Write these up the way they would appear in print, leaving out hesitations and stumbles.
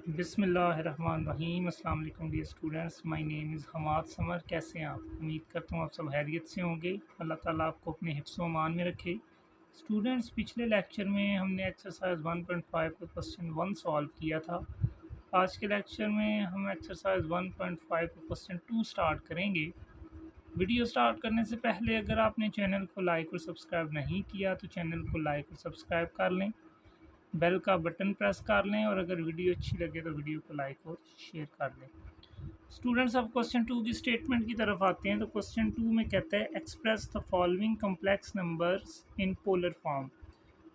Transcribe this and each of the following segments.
बिस्मिल्लाहिर्रहमानिर्रहीम। अस्सलाम वालेकुम dear students, my name is Hammad Samar. कैसे हैं आप? उम्मीद करता हूँ आप सब खैरियत से होंगे। अल्लाह ताला आपको अपने हिफ्ज़ व अमान में रखे। स्टूडेंट्स, पिछले लेक्चर में हमने एक्सरसाइज 1.5 का क्वेश्चन 1 सॉल्व किया था। आज के लेक्चर में हम एक्सरसाइज 1.5 का क्वेश्चन 2 स्टार्ट करेंगे। वीडियो स्टार्ट करने से पहले अगर आपने चैनल को लाइक और सब्सक्राइब नहीं किया तो चैनल को लाइक और सब्सक्राइब कर लें, बेल का बटन प्रेस कर लें और अगर वीडियो अच्छी लगे तो वीडियो को लाइक और शेयर कर लें। स्टूडेंट्स, अब क्वेश्चन 2 की स्टेटमेंट की तरफ आते हैं। तो क्वेश्चन 2 में कहता है express the following complex numbers in polar form.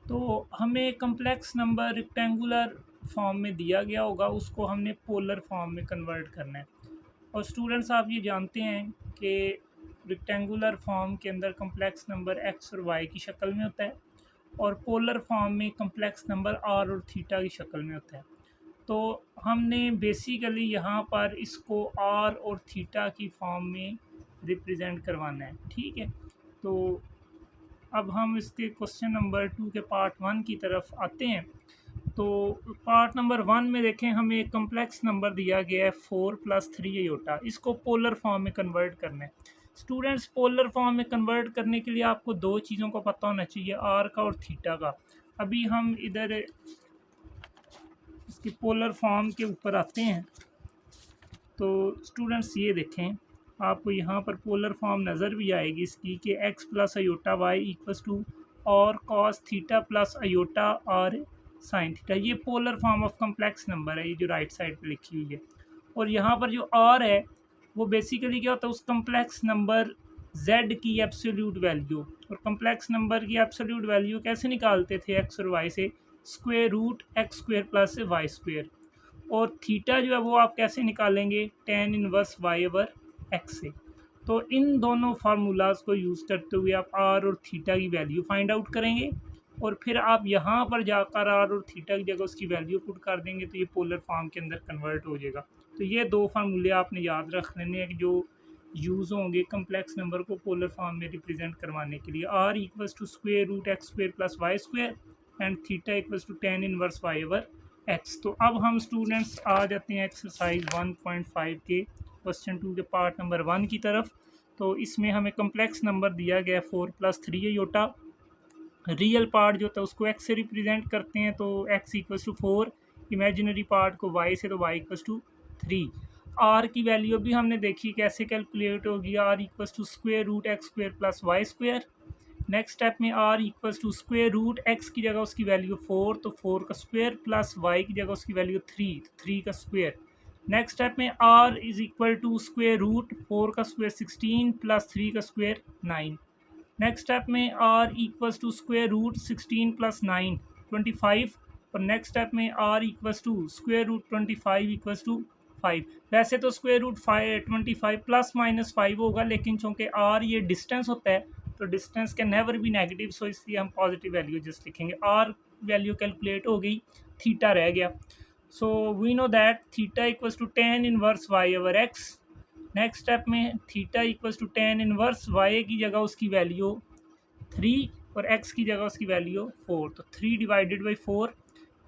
तो हमें कम्प्लेक्स नंबर रेक्टेंगुलर फॉर्म में दिया गया होगा, उसको हमने पोलर फॉर्म में कन्वर्ट करना है। और स्टूडेंट्स, आप ये जानते हैं कि रेक्टेंगुलर फॉर्म के अंदर कम्प्लेक्स नंबर एक्स और वाई की शक्ल में होता है और पोलर फॉर्म में कम्प्लेक्स नंबर आर और थीटा की शक्ल में होता है। तो हमने बेसिकली यहाँ पर इसको आर और थीटा की फॉर्म में रिप्रेजेंट करवाना है। ठीक है, तो अब हम इसके क्वेश्चन नंबर 2 के पार्ट 1 की तरफ आते हैं। तो पार्ट नंबर 1 में देखें, हमें एक कम्प्लेक्स नंबर दिया गया है 4 + 3 आयोटा। इसको पोलर फॉर्म में कन्वर्ट करना है। स्टूडेंट्स, पोलर फॉर्म में कन्वर्ट करने के लिए आपको दो चीज़ों का पता होना चाहिए, आर का और थीटा का। अभी हम इधर इसकी पोलर फॉर्म के ऊपर आते हैं। तो स्टूडेंट्स ये देखें, आपको यहाँ पर पोलर फॉर्म नज़र भी आएगी इसकी कि x + iota y equals to r cos theta plus iota r sine theta. ये polar form of complex number है, ये जो राइट साइड पे लिखी हुई है। और यहाँ पर जो आर है वो बेसिकली क्या होता है, उस कम्प्लेक्स नंबर z की एब्सोल्यूट वैल्यू। और कम्प्लेक्स नंबर की एब्सोल्यूट वैल्यू कैसे निकालते थे x और y से? Square root x square plus y square. और थीटा जो है वो आप कैसे निकालेंगे? tan inverse y over x से। तो इन दोनों फार्मूलाज को यूज़ करते हुए आप r और थीटा की वैल्यू फाइंड आउट करेंगे और फिर आप यहाँ पर जाकर r और थीटा की जगह उसकी वैल्यू पुट कर देंगे तो ये पोलर फॉर्म के अंदर कन्वर्ट हो जाएगा। तो ये दो फार्मूले आपने याद रख लेने हैं जो यूज़ होंगे कम्प्लेक्स नंबर को पोलर फॉर्म में रिप्रेजेंट करवाने के लिए। r equals to square root x square plus y square and theta equals to tan inverse y over x। तो अब हम स्टूडेंट्स आ जाते हैं एक्सरसाइज 1.5 के क्वेश्चन 2 के पार्ट नंबर 1 की तरफ। तो इसमें हमें कम्प्लेक्स नंबर दिया गया 4 + 3 आयोटा। रियल पार्ट जो होता है उसको x से रिप्रेजेंट करते हैं, तो x equals to 4, imaginary part को y से, तो y इक्वल्स टू 3। r की वैल्यू भी हमने देखी कैसे कैलकुलेट होगी, r equals to square root x square plus y square. Next step में r equals to square root x की जगह उसकी वैल्यू 4, तो 4 का स्क्वायर प्लस y की जगह उसकी वैल्यू 3, तो 3 का स्क्वायर। नेक्स्ट स्टेप में r is equal to square root 4 का स्क्वायर 16 प्लस 3 का स्क्वायर 9। नेक्स्ट स्टेप में r equals to square root 16 plus 9 25। और नेक्स्ट स्टेप में r equals to square root 25 equals to 5। वैसे तो स्क्वायर रूट 25 प्लस माइनस 5 होगा, लेकिन चूँकि r ये डिस्टेंस होता है तो distance can never be negative, so इसलिए हम पॉजिटिव वैल्यू जस्ट लिखेंगे। r वैल्यू कैलकुलेट हो गई, थीटा रह गया। So we know that theta equals to tan inverse y over x। Next step में theta equals to tan inverse y की जगह उसकी वैल्यू 3 और x की जगह उसकी वैल्यू 4, तो 3 डिवाइडेड बाई 4।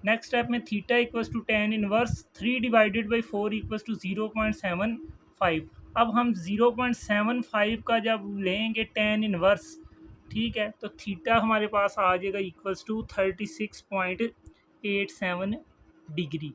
नेक्स्ट स्टेप में theta equals to tan inverse 3 divided by 4 equals to 0.75। अब हम 0.75 का जब लेंगे tan इनवर्स, ठीक है, तो थीटा हमारे पास आ जाएगा इक्वल्स टू 36.87 डिग्री।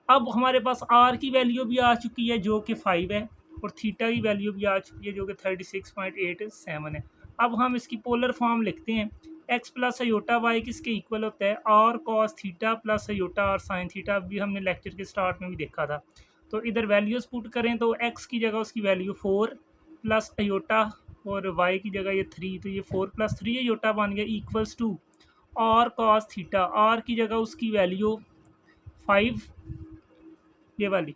अब हमारे पास r की वैल्यू भी आ चुकी है जो कि 5 है और थीटा की वैल्यू भी आ चुकी है जो कि 36.87 है। अब हम इसकी पोलर फॉर्म लिखते हैं। x प्लस आयोटा वाई किसके इक्वल होता है? r cos theta plus iota r sine theta. अभी हमने लेक्चर के स्टार्ट में भी देखा था। तो इधर वैल्यूज़ पुट करें तो x की जगह उसकी वैल्यू 4 प्लस आयोटा और y की जगह ये 3, तो ये 4 + 3 आयोटा बन गया equals to r cos theta, r की जगह उसकी वैल्यू 5 ये वाली,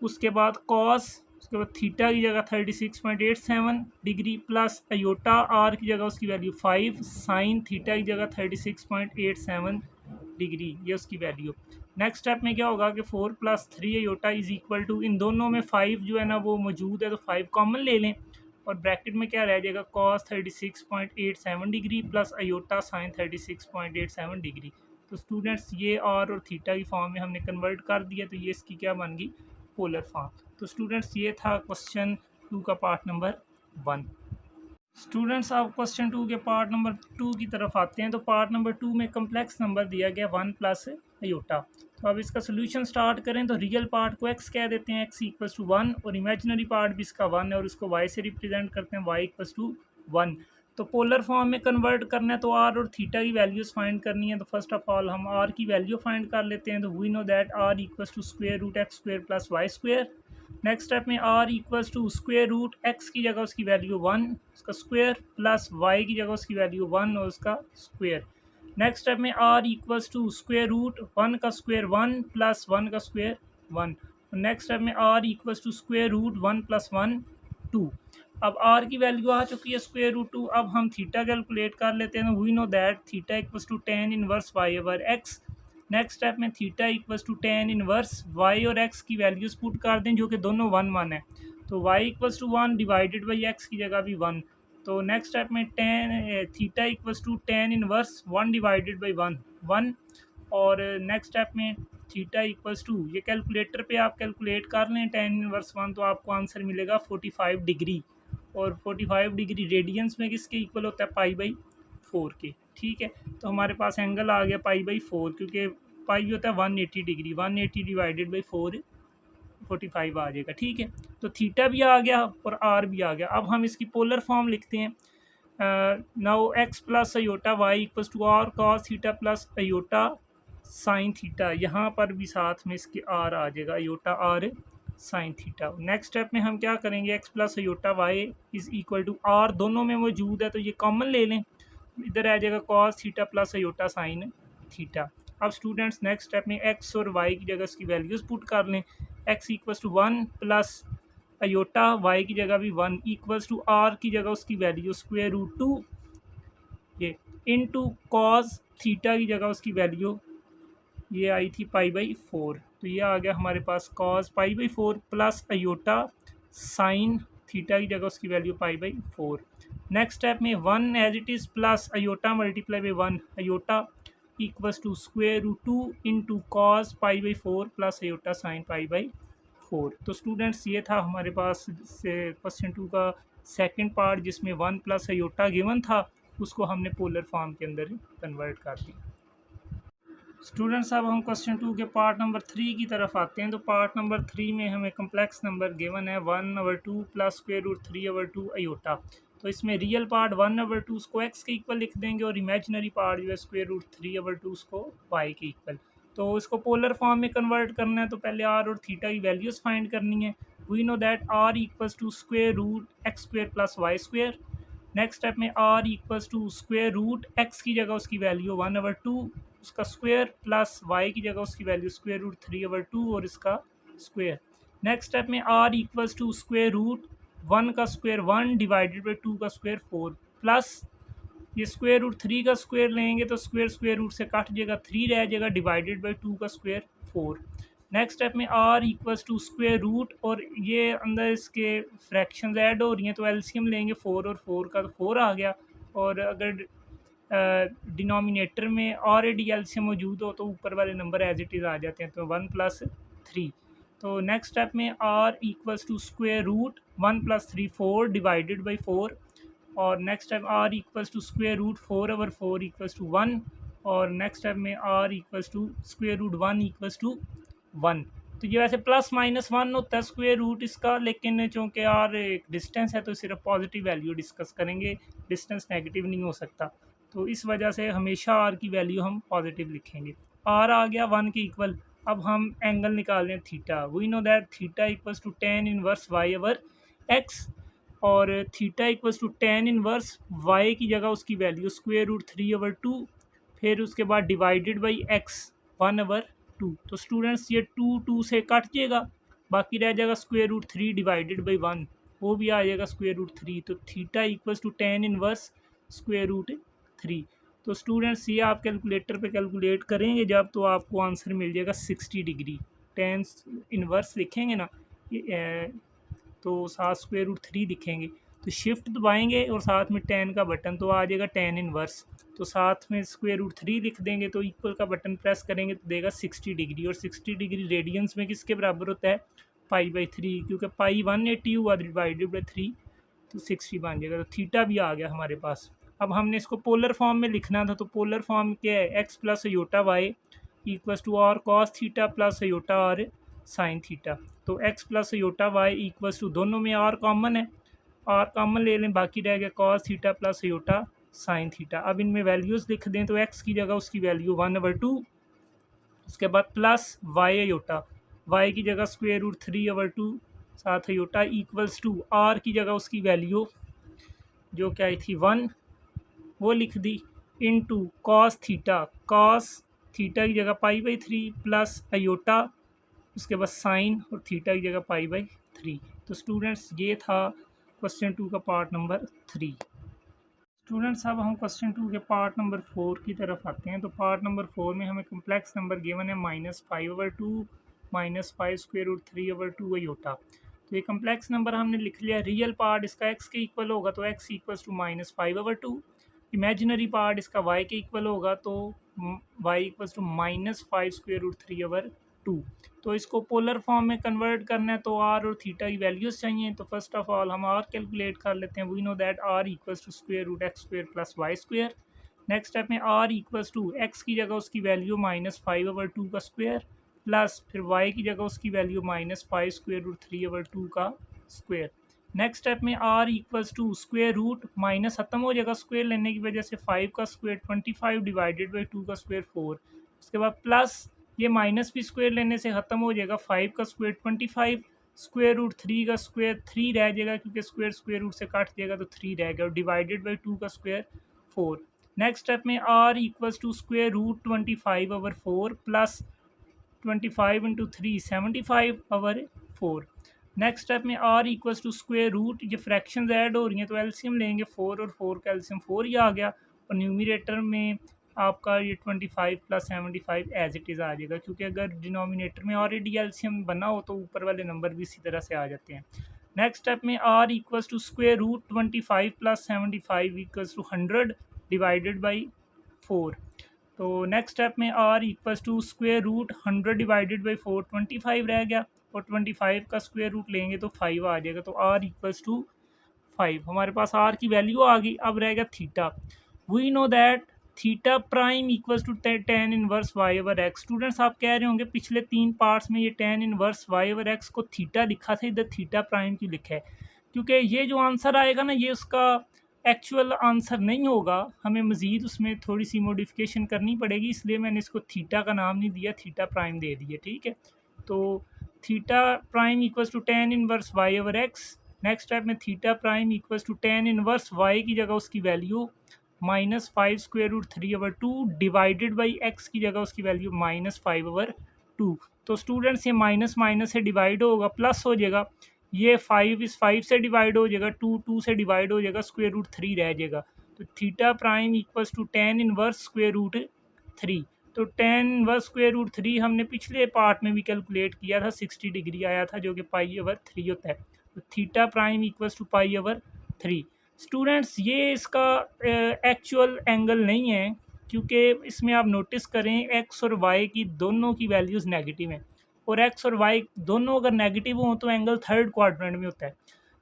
उसके बाद कॉस, उसके बाद थीटा की जगह 36.87 डिग्री प्लस आयोटा आर की जगह उसकी वैल्यू 5, साइन थीटा की जगह 36.87 डिग्री, ये उसकी वैल्यू। नेक्स्ट स्टेप में क्या होगा कि 4 + 3 आयोटा इज इक्वल टू, इन दोनों में 5 जो है ना वो मौजूद है तो 5 कॉमन ले लें और ब्रैकेट में क्या रह जाएगा, cos 36.87 degree plus iota sine 36.87 degree. तो तो स्टूडेंट्स ये आर और थीटा की फॉर्म में हमने कन्वर्ट कर दिया, तो ये इसकी क्या बन गई, पोलर फॉर्म। तो स्टूडेंट्स ये था क्वेश्चन 2 का पार्ट नंबर 1। स्टूडेंट्स आप क्वेश्चन 2 के पार्ट नंबर 2 की तरफ आते हैं। तो पार्ट नंबर 2 में कम्प्लेक्स नंबर दिया गया 1 प्लस अयोटा। तो अब इसका सोल्यूशन स्टार्ट करें तो रियल पार्ट को x कह देते हैं, x इक्वल्स टू 1, और इमेजिनरी पार्ट भी इसका 1 है और इसको y से रिप्रेजेंट करते हैं, y इक्वल्स टू 1। तो पोलर फॉर्म में कन्वर्ट करना है तो r और थीटा की वैल्यूज़ फाइंड करनी है। तो फर्स्ट ऑफ ऑल हम r की वैल्यू फाइंड कर लेते हैं। तो we know that r equals to square root x square plus y square. Next step में r equals to square root x की जगह उसकी वैल्यू 1 उसका स्क्वायर प्लस y की जगह उसकी वैल्यू 1 और उसका स्क्वायर। नेक्स्ट स्टेप में r equals to square root 1 का स्क्वायर 1 प्लस 1 का स्क्वायर 1। नेक्स्ट स्टेप में r equals to square root 1 plus 1 2। अब r की वैल्यू आ चुकी है स्क्वायर रूट 2। अब हम थीटा कैलकुलेट कर लेते हैं। We know that theta equals to tan inverse y over x। Next step में theta equals to tan inverse y और x की वैल्यूज़ पुट कर दें जो कि दोनों 1 1 है। तो y equals to 1 divided by x की जगह भी 1। तो नेक्स्ट स्टेप में theta equals to tan inverse 1 divided by 1 1। और नेक्स्ट स्टेप में थीटा इक्वल्स टू, ये कैलकुलेटर पे आप कैलकुलेट कर लें tan इनवर्स 1, तो आपको आंसर मिलेगा 45 डिग्री। और 45 डिग्री रेडियंस में किसके इक्वल होता है, पाई बाई 4 के। ठीक है, तो हमारे पास एंगल आ गया पाई बाई 4, क्योंकि पाई होता है 180 डिग्री, 180 डिवाइडेड बाई 4 45 आ जाएगा। ठीक है, तो थीटा भी आ गया और आर भी आ गया। अब हम इसकी पोलर फॉर्म लिखते हैं। Now x plus iota y equals to r cos theta plus iota sine theta. यहाँ पर भी साथ में इसके आर आ जाएगा, iota r sine theta. Next step में हम क्या करेंगे, x plus iota y is equal to r, दोनों में मौजूद है तो ये कॉमन ले लें, इधर आ जाएगा cos theta plus iota sine theta. अब स्टूडेंट्स नेक्स्ट स्टेप में एक्स और वाई की जगह इसकी वैल्यूज़ पुट कर लें। X equals to 1 plus iota y की जगह भी 1 इक्वल्स टू आर की जगह उसकी वैल्यू स्क्वायर रूट 2 ये इनटू कॉस थीटा की जगह उसकी वैल्यू ये आई थी पाई बाई 4। तो ये आ गया हमारे पास cos pi by 4 plus iota sine theta की जगह उसकी value pi by 4। Next step में 1 as it is plus iota multiply by 1 iota equals to square root 2 into cos pi by 4 plus iota sine pi by 4। तो students ये था हमारे पास से question 2 का सेकंड पार्ट, जिसमें 1 प्लस अयोटा गिवन था, उसको हमने पोलर फॉर्म के अंदर कन्वर्ट कर दिया। स्टूडेंट्स अब हम क्वेश्चन 2 के पार्ट नंबर 3 की तरफ आते हैं। तो पार्ट नंबर 3 में हमें कम्प्लेक्स नंबर गिवन है 1/2 प्लस स्क्वायर रूट 3/2 अयोटा। तो इसमें रियल पार्ट 1/2 उसको x के इक्वल लिख देंगे और इमेजिनरी पार्ट जो है स्क्वायर रूट 3/2 उसको y के इक्वल। तो इसको पोलर फॉर्म में कन्वर्ट करना है तो पहले r और थीटा की वैल्यूज़ फाइंड करनी है। We know that r equals to square root x square plus y square. Next step में r equals to square root x की जगह उसकी वैल्यू 1/2 उसका स्क्वायर प्लस y की जगह उसकी वैल्यू स्क्वायर रूट 3/2 और इसका स्क्वायर। नेक्स्ट स्टेप में r equals to square root 1 का स्क्वायर 1 डिवाइडेड बाई 2 का स्क्वायर 4 प्लस ये स्क्वायर रूट 3 का स्क्वायर लेंगे तो स्क्वायर स्क्वायर रूट से काट जाएगा 3 रह जाएगा डिवाइडेड बाई 2 का स्क्वायर 4। नेक्स्ट स्टेप में r equals to square root, और ये अंदर इसके फ्रैक्शंस ऐड हो रही हैं तो एलसीएम लेंगे 4 और 4 का, तो 4 आ गया। और अगर डिनोमिनेटर में ऑलरेडी एलसीएम मौजूद हो तो ऊपर वाले नंबर एज इट इज़ आ जाते हैं, तो 1 प्लस 3। तो नेक्स्ट स्टेप में r equals to square root 1 plus 3 4 divided by 4। और next step r equals to square root 4/4 equals to 1। और नेक्स्ट स्टेप में r equals to square root 1 equals to 1। तो ये वैसे प्लस माइनस 1 होता है स्क्वायर रूट इसका, लेकिन चूँकि r एक डिस्टेंस है तो सिर्फ पॉजिटिव वैल्यू डिस्कस करेंगे, डिस्टेंस नेगेटिव नहीं हो सकता, तो इस वजह से हमेशा r की वैल्यू हम पॉजिटिव लिखेंगे। r आ गया 1 के इक्वल। अब हम एंगल निकाल लें theta. We know that theta equals to tan inverse y over x, और theta equals to tan inverse y की जगह उसकी वैल्यू स्क्वायर रूट 3/2, फिर उसके बाद डिवाइडेड बाई x 1/2। तो स्टूडेंट्स ये 2 से कट जाएगा, बाकी रह जाएगा स्क्वायर रूट 3 डिवाइडेड बाई 1, वो भी आ जाएगा स्क्वायर रूट 3। तो theta equals to tan inverse square root 3। तो स्टूडेंट्स ये आप कैलकुलेटर पे कैलकुलेट करेंगे जब, तो आपको आंसर मिल जाएगा 60 डिग्री। tan इनवर्स लिखेंगे ना तो साथ स्क्वायर रूट 3 लिखेंगे तो शिफ्ट दबाएंगे और साथ में टेन का बटन, तो आ जाएगा टेन इनवर्स। तो साथ में स्क्वायर रूट 3 लिख देंगे, तो इक्वल का बटन प्रेस करेंगे तो देगा 60 डिग्री, और 60 डिग्री रेडियंस में किसके बराबर होता है, पाई/3, क्योंकि पाई 180 हुआ डिवाइडेड बाई 3, तो 60 बन जाएगा। तो थीटा भी आ गया हमारे पास। अब हमने इसको पोलर फॉर्म में लिखना था, तो पोलर फॉर्म क्या है, x plus iota y equals to r cos theta plus iota r sine theta. तो x plus iota y equals to, दोनों में आर कॉमन है, आर कॉमन ले लें, बाकी रह गया cos theta plus iota sine theta. अब इनमें वैल्यूज़ लिख दें, तो एक्स की जगह उसकी वैल्यू 1/2, उसके बाद प्लस वाई अयोटा, वाई की जगह स्क्वायर रूट 3/2 साथ अयोटा इक्वल्स टू आर की जगह उसकी वैल्यू जो क्या आई थी 1, वो लिख दी, into cos theta, cos theta की जगह पाई/3 प्लस अयोटा, उसके बाद साइन और थीटा की जगह पाई/3। तो स्टूडेंट्स ये था क्वेश्चन 2 का पार्ट नंबर 3। स्टूडेंट्स अब हम क्वेश्चन 2 के पार्ट नंबर 4 की तरफ आते हैं। तो पार्ट नंबर 4 में हमें कम्प्लेक्स नंबर गिवन है -5/2 -5 स्क्वायर रूट 3/2 अयोटा। तो ये कम्प्लेक्स नंबर हमने लिख लिया। रियल पार्ट इसका x के इक्वल होगा तो x equals to -5/2, imaginary part इसका y के इक्वल होगा तो y equals to -5 square root 3/2। तो इसको पोलर फॉर्म में कन्वर्ट करना है, तो आर और थीटा की वैल्यूज़ चाहिए। तो फर्स्ट ऑफ ऑल हम आर कैलकुलेट कर लेते हैं। We know that r equals to square root x square plus y square. Next step में आर इक्वल्स टू एक्स की जगह उसकी वैल्यू -5/2 का स्क्वायर, प्लस फिर वाई की जगह उसकी वैल्यू -5 स्क्वायर रूट 3/2 का स्क्वायर। नेक्स्ट स्टेप में r equals to square root, minus खत्म हो जाएगा स्क्वायर लेने की वजह से, 5 का स्क्वायर 25 डिवाइडेड बाई 2 का स्क्वायर 4। उसके बाद प्लस ये माइनस भी स्क्वायर लेने से ख़त्म हो जाएगा, 5 का स्क्वायर 25, स्क्वायर रूट 3 का स्क्वायर 3 रह जाएगा, क्योंकि स्क्वायर स्क्वायर रूट से काट देगा तो 3 रह गया, और डिवाइडेड बाई 2 का स्क्वायर 4। नेक्स्ट स्टेप में r equals to square root 25/4 plus 25 into 3 75/4। Next step में r equals to square root, ये फ्रैक्शंस ऐड हो रही हैं तो एलसीएम लेंगे, 4 और 4 का एलसीएम 4 ही आ गया, और न्यूमिनेटर में आपका ये 25 प्लस 75 एज इट इज़ आ जाएगा, क्योंकि अगर डिनोमिनेटर में ऑलरेडी एलसीएम बना हो तो ऊपर वाले नंबर भी इसी तरह से आ जाते हैं। नेक्स्ट स्टेप में r equals to square root 25 plus 75 equals to 100 divided by 4। तो नेक्स्ट स्टेप में r equals to square root 100 divided by 4, 25 रह गया, और 25 का स्क्वायर रूट लेंगे तो 5 आ जाएगा, तो आर इक्वल्स टू 5। हमारे पास आर की वैल्यू आ गई। अब रहेगा theta. We know that theta prime equals to tan inverse y/x। Students आप कह रहे होंगे पिछले 3 पार्ट्स में ये टेन इनवर्स y/x को थीटा लिखा था, इधर थीटा प्राइम क्यों लिखा है, क्योंकि ये जो आंसर आएगा ना ये उसका एक्चुअल आंसर नहीं होगा, हमें मज़ीद उसमें थोड़ी सी मॉडिफिकेशन करनी पड़ेगी, इसलिए मैंने इसको थीटा का नाम नहीं दिया, थीटा प्राइम दे दिया, ठीक है। तो theta prime equals to tan inverse y/x। Next step में theta prime equals to tan inverse y की जगह उसकी value -5 square root 3/2 divided by x की जगह उसकी वैल्यू -5/2। तो स्टूडेंट्स ये माइनस माइनस से डिवाइड होगा, प्लस हो जाएगा, ये 5 इस 5 से डिवाइड हो जाएगा, 2 से डिवाइड हो जाएगा, स्क्वायर रूट 3 रह जाएगा। तो theta prime equals to tan inverse square root 3। तो टेन इनवर्स स्क्वायर रूट 3 हमने पिछले पार्ट में भी कैलकुलेट किया था, 60 डिग्री आया था, जो कि पाई/3 होता है। तो थीटा प्राइम इक्वल्स टू पाई/3। स्टूडेंट्स ये इसका एक्चुअल एंगल नहीं है, क्योंकि इसमें आप नोटिस करें एक्स और वाई की दोनों की वैल्यूज़ नेगेटिव हैं, और एक्स और वाई दोनों अगर नेगेटिव हों तो एंगल थर्ड क्वाड्रेंट में होता है।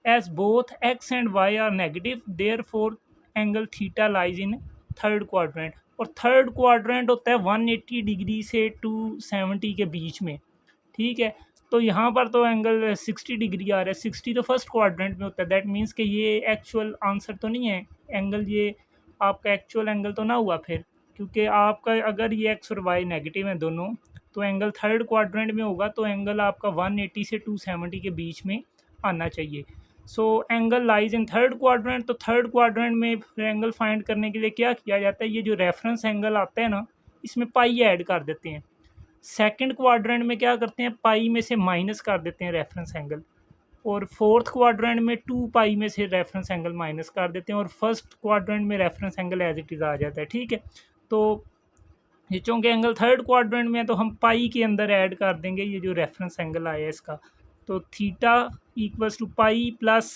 As both x and y are negative there for angle theta lies in third quadrant, और थर्ड क्वाड्रेंट होता है 180 डिग्री से 270 के बीच में, ठीक है। तो यहाँ पर तो एंगल 60 डिग्री आ रहा है, 60 तो फर्स्ट क्वाड्रेंट में होता है, दैट मीन्स कि ये एक्चुअल आंसर तो नहीं है एंगल, ये आपका एक्चुअल एंगल तो ना हुआ फिर, क्योंकि आपका अगर ये एक्स और वाई नेगेटिव हैं दोनों, तो एंगल थर्ड क्वाड्रेंट में होगा, तो एंगल आपका 180 से 270 के बीच में आना चाहिए। So angle lies in third quadrant. तो थर्ड क्वाड्रेंट में एंगल फाइंड करने के लिए क्या किया जाता है, ये जो रेफरेंस एंगल आता है ना, इसमें पाई ऐड कर देते हैं। सेकंड क्वाड्रेंट में क्या करते हैं, पाई में से माइनस कर देते हैं रेफरेंस एंगल, और फोर्थ क्वाड्रेंट में 2 पाई में से रेफरेंस एंगल माइनस कर देते हैं, और फर्स्ट क्वाड्रेंट में reference angle as it is आ जाता है, ठीक है। तो ये चूँकि एंगल थर्ड क्वाड्रेंट में है तो हम पाई के अंदर ऐड कर देंगे ये जो रेफरेंस एंगल आया है इसका। तो theta equals to pi plus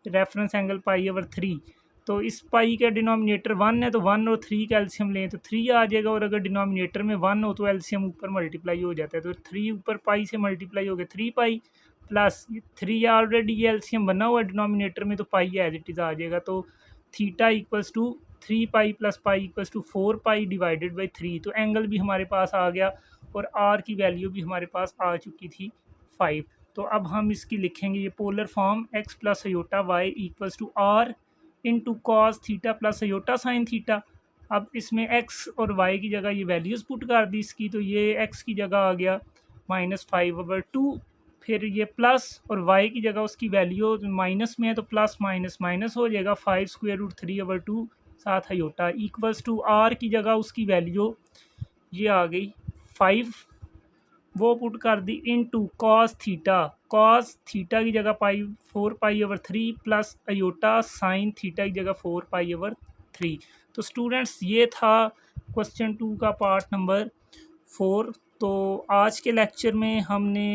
reference angle पाई/3। तो इस पाई का डिनोमिनेटर 1 है तो 1 और 3 का एलसीएम लें तो 3 आ जाएगा, और अगर डिनोमिनेटर में 1 हो तो एलसीएम ऊपर मल्टीप्लाई हो जाता है। तो 3 ऊपर पाई से मल्टीप्लाई हो गया 3 पाई प्लस 3 ऑलरेडी ये एलसीएम बना हुआ है डिनोमिनेटर में, तो पाई एज इट इज़ आ जाएगा। तो theta equals to 3 pi plus pi equals to 4 pi divided by 3। तो एंगल भी हमारे पास आ गया और आर की वैल्यू भी हमारे पास आ चुकी थी 5। तो अब हम इसकी लिखेंगे ये polar form x plus iota y equals to r into cos theta plus iota sine theta. अब इसमें एक्स और वाई की जगह ये वैल्यूज़ पुट कर दी इसकी, तो ये एक्स की जगह आ गया -5/2, फिर ये प्लस और वाई की जगह उसकी वैल्यू माइनस में है तो प्लस माइनस माइनस हो जाएगा 5√3/2 साथ अयोटा इक्वल्स टू आर की जगह उसकी वैल्यू ये आ गई 5, वो पुट कर दी इनटू कॉस थीटा की जगह 4 पाई/3 प्लस अयोटा साइन थीटा की जगह 4 पाई/3। तो स्टूडेंट्स ये था क्वेश्चन 2 का पार्ट नंबर 4। तो आज के लेक्चर में हमने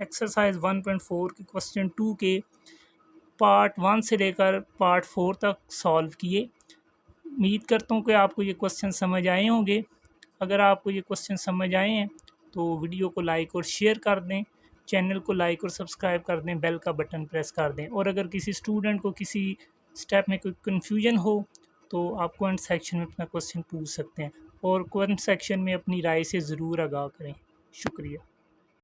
एक्सरसाइज 1.4 के क्वेश्चन 2 के पार्ट 1 से लेकर पार्ट 4 तक सॉल्व किए। उम्मीद करता हूँ कि आपको ये क्वेश्चन समझ आए होंगे। अगर आपको ये क्वेश्चन समझ आए हैं तो वीडियो को लाइक और शेयर कर दें, चैनल को लाइक और सब्सक्राइब कर दें, बेल का बटन प्रेस कर दें। और अगर किसी स्टूडेंट को किसी स्टेप में कोई कन्फ्यूजन हो तो आप कमेंट सेक्शन में अपना क्वेश्चन पूछ सकते हैं, और कमेंट सेक्शन में अपनी राय से ज़रूर आगाह करें। शुक्रिया।